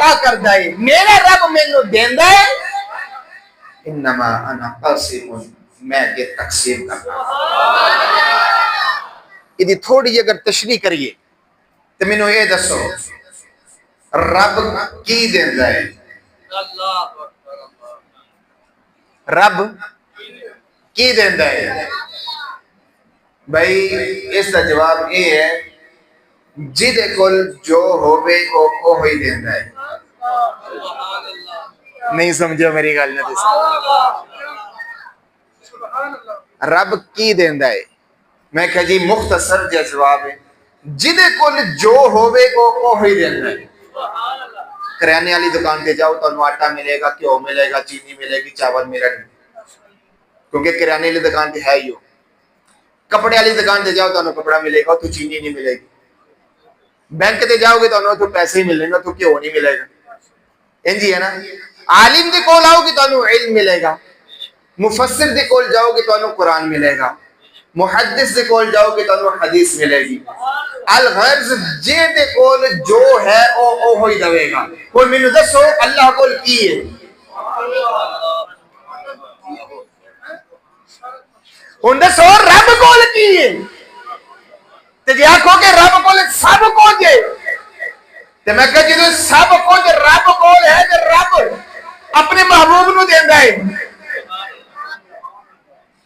अता करदा है, मेरा रब मैनू देंदा है। इन्नमा अना कासिमुन, मैं ये तकसीम करदा। इदी थोड़ी अगर तशरीह करिए तो मैनू ये दसो रब की देंदा है? रब की देंदा है? भाई इसका जवाब ये है, जिदे कोल जो होवे ओ ही देंदा है। नहीं समझो मेरी गल ना तुसीं। रब की देंदा है? मैं कह जी मुख्तसर जिहा जवाब है, जिदे कोल जो होवे ओ ही देंदा है। करियाने वाली दुकान पे जाओ तो आटा मिलेगा, घ्यो मिलेगा, चीनी मिलेगी, चावल मिलेगा, क्योंकि किराने वाली दुकान पे है ही हो। कपड़े वाली दुकान पे जाओ तो कपड़ा मिलेगा, तो चीनी नहीं मिलेगी। बैंक पे जाओगे तो पैसे ही मिलेंगे, तो घ्यो नहीं मिलेगा। इंजी है ना। आलिम दे कोल आओगे तो इल्म मिलेगा, मुफस्सिर दे कोल जाओगे तो कुरान मिलेगा, मुहद्दिस दे कोल जाओगे तो हदीस मिलेगी। अल गर्ज जे दे कोल जो है ओ ही दवेगा। कोई मैनू दसो अल्लाह कोल की है? हुण दसो रब कोल की है? ते जे आखो कि रब कोल सब कुछ है, ते मैं कह जो सब कुछ रब कोल है ते रब अपने महबूब नू देंदा है।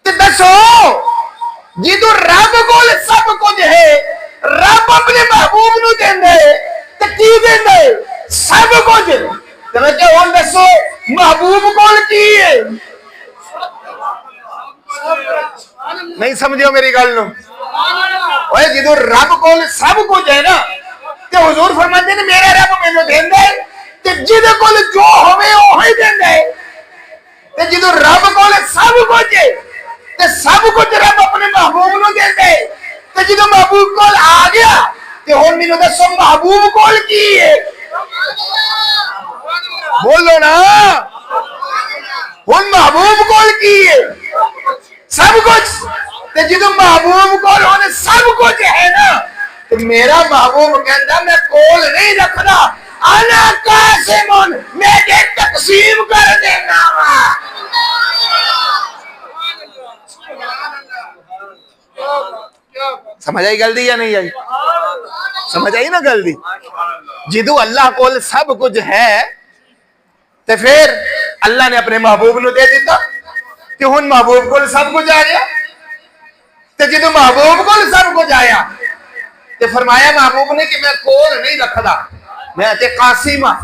ते दसो जिदू रब कोल सब कुछ है, रब अपने महबूब नू देंदा है, ते की देंदा है? सब कुछ। ते मैं क्या हुण दसो महबूब कोल की है? नहीं समझियो मेरी गल नू। ओए जिदू रब कोल सब कुछ है ना, ते हुजूर फरमाते ने मेरा रब मैनू देंदा है, ते जिदे कोल जो होवे ओ ही देंदा है। ते जिदू रब कोल सब कुछ है, ते सब कुछ रब अपने महबूब नू देंदा है, ते जिदू महबूब कोल आ गया ते हुण मैनू दसो महबूब कोल की है? बोलो ना, हुण महबूब कोल की है? सब कुछ। ते जिदू महबूब कोल हुण सब कुछ है ना, तो मेरा महबूब कहता मैं कोल नहीं रखना, अना कासिमुन, मैं ये तकसीम कर देना वा। समझ आई गलती या नहीं आई? समझ आई ना गलती? जिदू अल्लाह कोल सब कुछ है ते फिर अल्लाह ने अपने महबूब नू दे दिता, ते हुण महबूब कोल सब कुछ आ गया। ते जिदू महबूब कोल सब कुछ आया ते फरमाया महबूब ने कि मैं कोल नहीं रखदा, मैं ते कासिम हां।